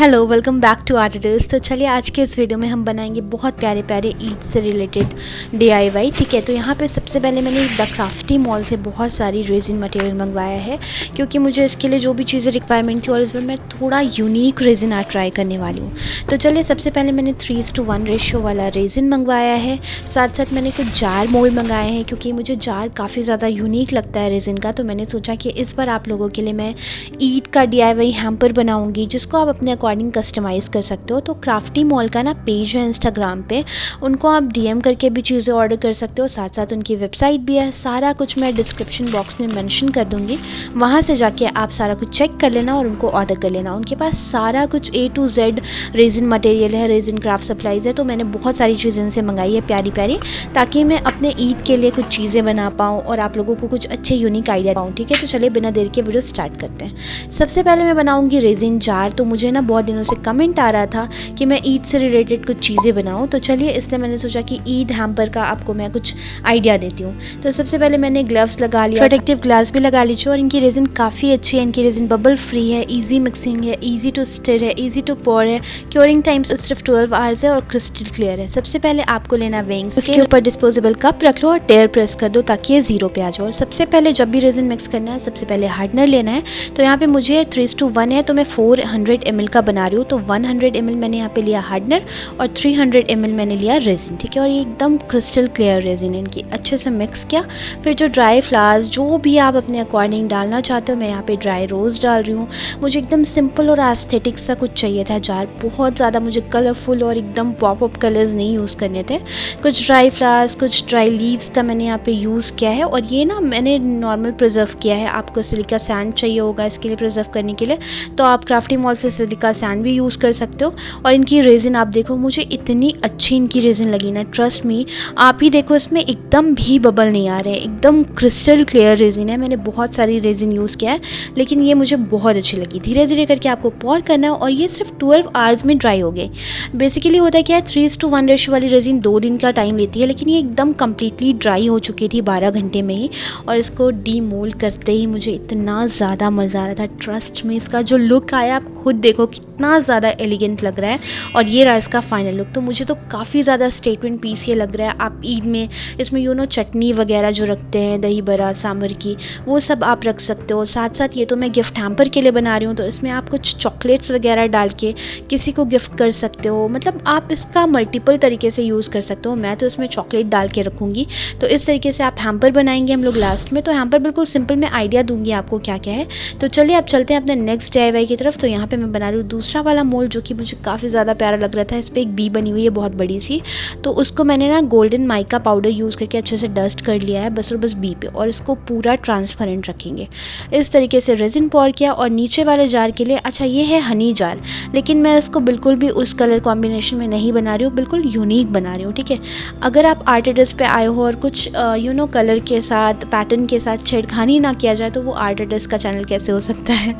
Hello, welcome back to Artidols. तो चलिए आज के इस वीडियो में हम बनाएंगे बहुत प्यारे प्यारे ईद से रिलेटेड DIY। ठीक है, तो यहाँ पे सबसे पहले मैंने द क्राफ्टी मॉल से बहुत सारी रेजिन मटेरियल मंगवाया है, क्योंकि मुझे इसके लिए जो भी चीज़ें रिक्वायरमेंट थी और इस बार मैं थोड़ा यूनिक रेजिन आर्ट ट्राई करने वाली हूँ। तो चलिए सबसे पहले मैंने 3:1 रेशियो वाला रेजिन मंगवाया है। साथ साथ मैंने कुछ जार मोल्ड मंगाए हैं, क्योंकि मुझे जार काफ़ी ज़्यादा यूनिक लगता है रेजिन का। तो मैंने सोचा कि इस बार आप लोगों के लिए मैं ईद का DIY हैम्पर बनाऊँगी, जिसको आप अपने अकॉर्डिंग कस्टमाइज़ कर सकते हो। तो क्राफ्टी मॉल का ना पेज है इंस्टाग्राम पे, उनको आप DM करके भी चीज़ें ऑर्डर कर सकते हो। साथ साथ उनकी वेबसाइट भी है, सारा कुछ मैं डिस्क्रिप्शन बॉक्स में मेंशन कर दूँगी, वहाँ से जाके आप सारा कुछ चेक कर लेना और उनको ऑर्डर कर लेना। उनके पास सारा कुछ A to Z resin material है, रेजिन क्राफ्ट सप्लाईज़ है। तो मैंने बहुत सारी चीज़ें इनसे मंगाई है प्यारी प्यारी, ताकि मैं अपने ईद के लिए कुछ चीज़ें बना पाऊँ और आप लोगों को कुछ अच्छे यूनिक आइडिया पाऊँ। ठीक है, तो चलिए बिना देर के वीडियो स्टार्ट करते हैं। सबसे पहले मैं बनाऊँगी रेजिन जार। तो मुझे ना बहुत दिनों से कमेंट आ रहा था कि मैं ईद से रिलेटेड कुछ चीज़ें बनाऊं, तो चलिए इसलिए मैंने सोचा कि ईद हैम्पर का आपको मैं कुछ आइडिया देती हूँ। तो सबसे पहले मैंने ग्लव्स लगा लिया, प्रोटेक्टिव ग्लास भी लगा लीजिए। और इनकी रेजिन काफ़ी अच्छी है, इनकी रेजिन बबल फ्री है, ईजी मिक्सिंग है, ईजी टू स्टिर है, ईजी टू पोर है, क्योरिंग टाइम्स सिर्फ 12 आवर्स है और क्रिस्टल क्लियर है। सबसे पहले आपको लेना वेंग्स, उसके ऊपर डिस्पोजेबल कप रख लो और टेयर प्रेस कर दो ताकि ये जीरो पे आ जाओ। और सबसे पहले जब भी रेजिन मिक्स करना है, सबसे पहले हार्डनर लेना है। तो यहाँ पे मुझे 3:1 है, तो मैं 400 ml का बना रही हूँ। तो 100 ml मैंने यहाँ पे लिया हार्डनर और 300 ml मैंने लिया रेजिन। ठीक है, और ये एकदम क्रिस्टल क्लियर रेजिन है। इनकी अच्छे से मिक्स किया। फिर जो ड्राई फ्लावर्स जो भी आप अपने अकॉर्डिंग डालना चाहते हो, मैं यहाँ पे ड्राई रोज़ डाल रही हूँ। मुझे एकदम सिंपल और एस्थेटिक सा कुछ चाहिए था जार, बहुत ज़्यादा मुझे कलरफुल और एकदम पॉप अप कलर्स नहीं यूज़ करने थे। कुछ ड्राई फ्लावर्स, कुछ ड्राई लीव्स का मैंने यहाँ पे यूज़ किया है। और ये ना मैंने नॉर्मल प्रिजर्व किया है। आपको सिलिका सैंड चाहिए होगा इसके लिए प्रिजर्व करने के लिए, तो आप क्राफ्टी मॉल से सिलिका सैंड भी यूज़ कर सकते हो। और इनकी रेजिन आप देखो, मुझे इतनी अच्छी इनकी रेजिन लगी ना, ट्रस्ट मी। आप ही देखो, इसमें एकदम भी बबल नहीं आ रहे, एकदम क्रिस्टल क्लियर रेजिन है। मैंने बहुत सारी रेजिन यूज़ किया है, लेकिन ये मुझे बहुत अच्छी लगी। धीरे धीरे करके आपको पॉर करना है और ये सिर्फ 12 आवर्स में ड्राई हो गए। बेसिकली होता है क्या है, 3:1 रेशियो वाली रेजिन 2 दिन का टाइम लेती है, लेकिन ये एकदम कम्प्लीटली ड्राई हो चुकी थी 12 घंटे में ही। और इसको डीमोल्ड करते ही मुझे इतना ज़्यादा मज़ा आ रहा था, ट्रस्ट में। इसका जो लुक आया आप खुद देखो, कितना ज़्यादा एलिगेंट लग रहा है। और ये रहा इसका फाइनल लुक। तो मुझे तो काफ़ी ज़्यादा स्टेटमेंट पीस ये लग रहा है। आप ईद में इसमें चटनी वगैरह जो रखते हैं, दही बड़ा सांभर की, वो सब आप रख सकते हो। साथ साथ ये तो मैं गिफ्ट हैम्पर के लिए बना रही हूँ, तो इसमें आप कुछ चॉकलेट्स वगैरह डाल के किसी को गिफ्ट कर सकते हो। मतलब आप इसका मल्टीपल तरीके से यूज़ कर सकते हो। मैं तो इसमें चॉकलेट डाल के रखूँगी। तो इस तरीके से आप हैम्पर बनाएंगे हम लोग लास्ट में। तो हैम्पर बिल्कुल सिंपल, मैं आइडिया दूँगी आपको क्या क्या है। तो चलिए आप चलते हैं अपने नेक्स्ट DIY की तरफ। तो यहाँ पर मैं बना रही हूँ दूसरा वाला मोल्ड, जो कि मुझे काफ़ी ज़्यादा प्यारा लग रहा था। इस पर एक बी बनी हुई है बहुत बड़ी सी, तो उसको मैंने ना गोल्डन माइका पाउडर यूज़ करके अच्छे से डस्ट कर लिया है, बस और बस बी पे। और इसको पूरा ट्रांसपेरेंट रखेंगे। इस तरीके से रेजिन पॉर किया। और नीचे वाले जार के लिए, अच्छा ये है हनी जार, लेकिन मैं इसको बिल्कुल भी उस कलर कॉम्बिनेशन में नहीं बना रही हूँ, बिल्कुल यूनिक बना रही हूँ। ठीक है, अगर आप आर्टिडल्स पे आए हो और कुछ कलर के साथ, पैटर्न के साथ छेड़खानी ना किया जाए, तो वो आर्टिडल्स का चैनल कैसे हो सकता है।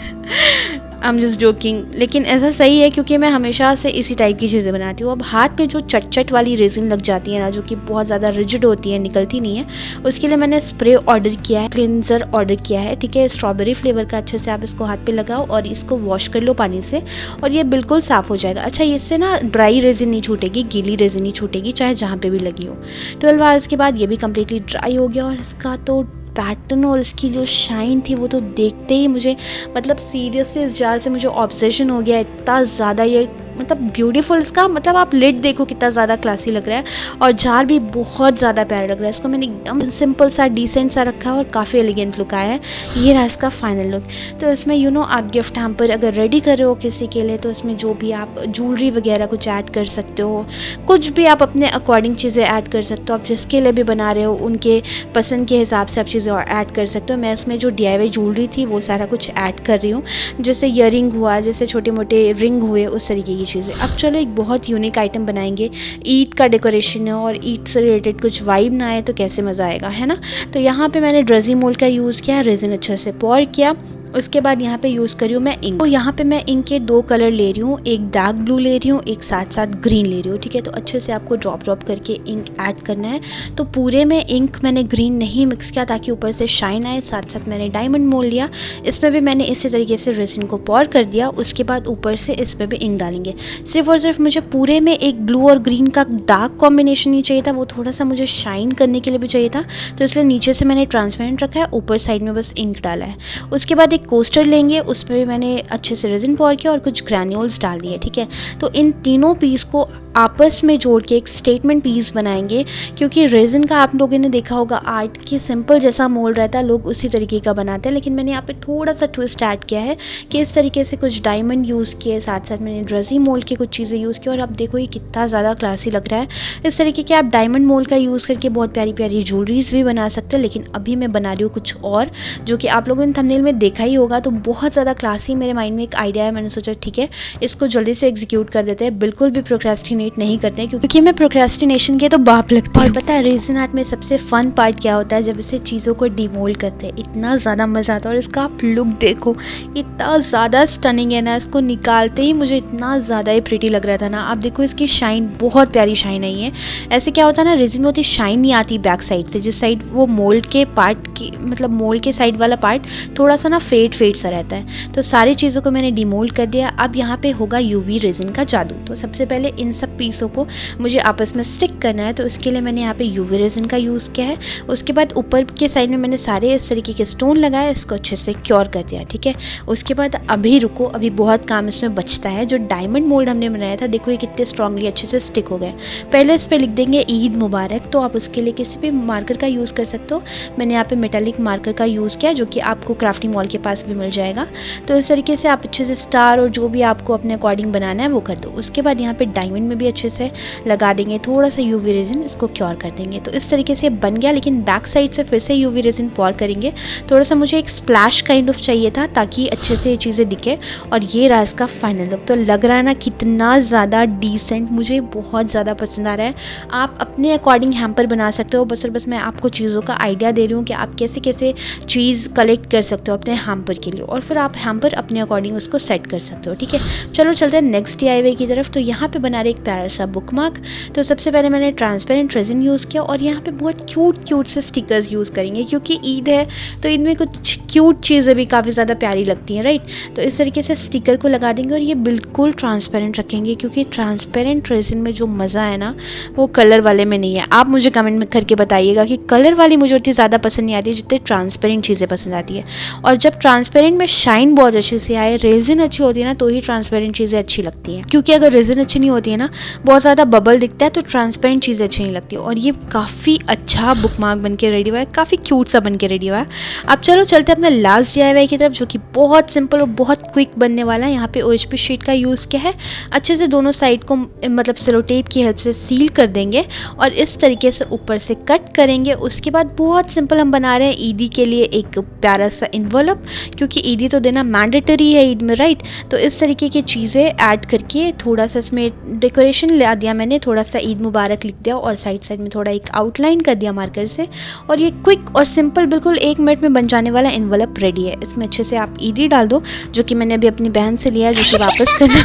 आई एम जस्ट जोकिंग, लेकिन ऐसा सही है, क्योंकि मैं हमेशा से इसी टाइप की चीज़ें बनाती हूँ। अब हाथ में जो चट वाली रेजिन लग जाती है ना, जो कि बहुत ज़्यादा रिजिड होती है, निकलती नहीं है, उसके लिए मैंने स्प्रे ऑर्डर किया है, क्लिनजर ऑर्डर किया है। ठीक है, स्ट्रॉबेरी फ्लेवर का। अच्छे से आप इसको हाथ पे लगाओ और इसको वॉश कर लो पानी से, और ये बिल्कुल साफ़ हो जाएगा। अच्छा, इससे ना ड्राई रेजिन नहीं छूटेगी, गीली रेजिन नहीं छूटेगी, चाहे जहाँ पे भी लगी हो। 12 आवर्स के बाद ये भी कम्प्लीटली ड्राई हो गया। और इसका तो पैटर्न और इसकी जो शाइन थी, वो तो देखते ही मुझे, मतलब सीरियसली इस जार से मुझे ऑब्सेशन हो गया। इतना ज़्यादा ये मतलब ब्यूटीफुल, इसका मतलब आप लिड देखो कितना ज़्यादा क्लासी लग रहा है। और जार भी बहुत ज़्यादा प्यारा लग रहा है। इसको मैंने एकदम सिंपल सा डिसेंट सा रखा है और काफ़ी एलिगेंट लुक आया है। ये रहा इसका फाइनल लुक। तो इसमें आप गिफ्ट हैम्पर अगर रेडी कर रहे हो किसी के लिए, तो इसमें जो भी आप ज्वेलरी वगैरह कुछ ऐड कर सकते हो, कुछ भी आप अपने अकॉर्डिंग चीज़ें ऐड कर सकते हो। आप जिसके लिए भी बना रहे हो, उनके पसंद के हिसाब से आप चीज़ें और ऐड कर सकते हो। मैं इसमें जो DIY ज्वेलरी थी वो सारा कुछ ऐड कर रही हूँ, जैसे ईयरिंग हुआ, जैसे छोटे मोटे रिंग हुए, उस तरीके की चीज़ें। अब चलो एक बहुत यूनिक आइटम बनाएंगे। ईद का डेकोरेशन है और ईद से रिलेटेड कुछ वाइब ना आए तो कैसे मज़ा आएगा, है ना। तो यहाँ पे मैंने ड्रेजी मोल्ड का यूज़ किया, रेजिन अच्छे से पॉर किया। उसके बाद यहाँ पे यूज़ करी हूँ मैं इंक। तो यहाँ पे मैं इंक के 2 कलर ले रही हूँ, एक डार्क ब्लू ले रही हूँ, एक साथ साथ ग्रीन ले रही हूँ, ठीक है। तो अच्छे से आपको ड्रॉप करके इंक ऐड करना है। तो पूरे में इंक मैंने ग्रीन नहीं मिक्स किया ताकि ऊपर से शाइन आए। साथ साथ मैंने डायमंड मोल्ड लिया, इसमें भी मैंने इसी तरीके से रेजिन को पॉर कर दिया। उसके बाद ऊपर से इसमें भी इंक डालेंगे। सिर्फ और सिर्फ मुझे पूरे में एक ब्लू और ग्रीन का डार्क कॉम्बिनेशन नहीं चाहिए था, वो थोड़ा सा मुझे शाइन करने के लिए भी चाहिए था। तो इसलिए नीचे से मैंने ट्रांसपेरेंट रखा है, ऊपर साइड में बस इंक डाला है। उसके बाद एक कोस्टर लेंगे, उसमें भी मैंने अच्छे से रेजिन पॉर किया और कुछ ग्रैन्यूल्स डाल दिए, ठीक है। तो इन तीनों पीस को आपस में जोड़ के एक स्टेटमेंट पीस बनाएंगे, क्योंकि रेजिन का आप लोगों ने देखा होगा आर्ट की सिंपल जैसा मोल्ड रहता है, लोग उसी तरीके का बनाते हैं, लेकिन मैंने यहाँ पे थोड़ा सा ट्विस्ट ऐड किया है कि इस तरीके से कुछ डायमंड यूज़ किए, साथ साथ मैंने ड्रेसी मोल्ड की कुछ चीज़ें यूज़ की और अब देखो ये कितना ज़्यादा क्लासी लग रहा है। इस तरीके के आप डायमंड मोल्ड का यूज़ करके बहुत प्यारी प्यारी ज्वेलरीज भी बना सकते हैं, लेकिन अभी मैं बना रही हूँ कुछ और, जो कि आप लोगों ने थंबनेल में देखा ही होगा। तो बहुत ज़्यादा क्लासी मेरे माइंड में एक आइडिया है, मैंने सोचा ठीक है इसको जल्दी से एग्जीक्यूट कर देते हैं, बिल्कुल भी प्रोक्रेस्टिनेट नहीं करते हैं, क्योंकि मैं प्रोक्रेस्टिनेशन के तो बाप लगती हूँ। और पता है रेजिन आर्ट में सबसे फन पार्ट क्या होता है, जब इसे चीज़ों को डिमोल्ड करते हैं, इतना ज़्यादा मज़ा आता है। और इसका आप लुक देखो, इतना ज़्यादा स्टनिंग है ना, इसको निकालते ही मुझे इतना ज़्यादा ही प्रिटी लग रहा था ना। आप देखो इसकी शाइन, बहुत प्यारी शाइन आई है। ऐसे क्या होता है ना, रेजिन में होती शाइन नहीं आती बैक साइड से, जिस साइड वो मोल्ड के पार्ट की, मतलब मोल्ड के साइड वाला पार्ट थोड़ा सा ना फेड सा रहता है। तो सारी चीज़ों को मैंने डिमोल्ड कर दिया। अब यहाँ पे होगा यूवी रेजिन का जादू। तो सबसे पहले इन सब पीसों को मुझे आपस में स्टिक करना है, तो इसके लिए मैंने यहाँ पे यूवी रेजिन का यूज़ किया है। उसके बाद ऊपर के साइड में मैंने सारे इस तरीके के स्टोन लगाए, इसको अच्छे से क्योर कर दिया, ठीक है। उसके बाद अभी रुको, अभी बहुत काम इसमें बचता है। जो डायमंड मोल्ड हमने बनाया था, देखो ये कितने स्ट्रांगली अच्छे से स्टिक हो गए। पहले इस पर लिख देंगे ईद मुबारक। तो आप उसके लिए किसी भी मार्कर का यूज़ कर सकते हो। मैंने यहाँ पे मेटालिक मार्कर का यूज़ किया, जो कि आपको क्राफ्टिंग मॉल के पास भी मिल जाएगा। तो इस तरीके से आप अच्छे से स्टार और जो भी आपको अपने अकॉर्डिंग बनाना है वो कर दो। उसके बाद यहाँ पे डायमंड में भी अच्छे से लगा देंगे, थोड़ा सा यूवी रेजिन, इसको क्योर कर देंगे। तो इस तरीके से बन गया, लेकिन बैक साइड से फिर से यूवी रेजिन पॉर करेंगे। थोड़ा सा मुझे एक स्प्लैश काइंड ऑफ चाहिए था ताकि अच्छे से ये चीज़ें दिखे। और ये रहा इसका फाइनल लुक। तो लग रहा है ना कितना ज़्यादा डिसेंट, मुझे बहुत ज़्यादा पसंद आ रहा है। आप अपने अकॉर्डिंग हैम्पर बना सकते हो, बस और बस मैं आपको चीज़ों का आइडिया दे रही हूँ कि आप कैसे कैसे चीज़ कलेक्ट कर सकते हो अपने हैम्पर के लिए, और फिर आप हैम्पर अपने अकॉर्डिंग उसको सेट कर सकते हो, ठीक है। चलो चलते हैं नेक्स्ट DIY की तरफ। तो यहाँ पे बना रहे एक प्यारा सा बुक मार्क। तो सबसे पहले मैंने ट्रांसपेरेंट रेजिन यूज़ किया और यहाँ पे बहुत क्यूट से स्टिकर्स यूज़ करेंगे, क्योंकि ईद है तो इनमें कुछ क्यूट चीज़ें भी काफ़ी ज़्यादा प्यारी लगती हैं, राइट। तो इस तरीके से स्टिकर को लगा देंगे और ये बिल्कुल ट्रांसपेरेंट रखेंगे, क्योंकि ट्रांसपेरेंट रेजिन में जो मज़ा है ना वो कलर वाले में नहीं है। आप मुझे कमेंट में करके बताइएगा कि कलर वाली मुझे उतनी ज़्यादा पसंद नहीं आती जितनी ट्रांसपेरेंट चीज़ें पसंद आती है। और जब ट्रांसपेरेंट में शाइन बहुत अच्छे से आए, रेजिन अच्छी होती है ना, तो ही ट्रांसपेरेंट चीज़ें अच्छी लगती हैं। क्योंकि अगर रेजिन अच्छी नहीं होती है ना, बहुत ज़्यादा बबल दिखता है, तो ट्रांसपेरेंट चीज़ें अच्छी नहीं लगती। और ये काफ़ी अच्छा बुक मार्क बन के रेडी हुआ है, काफ़ी क्यूट सा बन के रेडी हुआ है। अब चलो चलते हैं अपने लास्ट DIY की तरफ, जो कि बहुत सिंपल और बहुत क्विक बनने वाला है। यहाँ पे OHP शीट का यूज़ किया है। अच्छे से दोनों साइड को मतलब सेलो टेप की हेल्प से सील कर देंगे और इस तरीके से ऊपर से कट करेंगे। उसके बाद बहुत सिंपल हम बना रहे हैं ईदी के लिए एक प्यारा सा इन्वॉल्व, क्योंकि ईदी तो देना मैंडेटरी है ईद में, राइट। तो इस तरीके की चीज़ें ऐड करके थोड़ा सा इसमें डेकोरेशन ला दिया मैंने, थोड़ा सा ईद मुबारक लिख दिया और साइड में थोड़ा एक आउटलाइन कर दिया मार्कर से। और ये क्विक और सिंपल बिल्कुल 1 मिनट में बन जाने वाला इन्वॉल्व रेडी है। इसमें अच्छे से आप ईदी डाल दो, जो कि मैंने अभी अपनी बहन से लिया है, जो कि वापस करना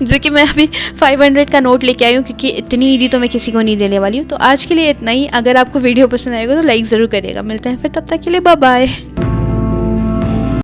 जो कि मैं अभी 500 का नोट लेके आई हूँ, क्योंकि इतनी ईदी तो मैं किसी को नहीं देने वाली हूँ। तो आज के लिए इतना ही। अगर आपको वीडियो पसंद आएगा तो लाइक ज़रूर करिएगा। मिलते हैं फिर, तब तक के लिए बाय बाय।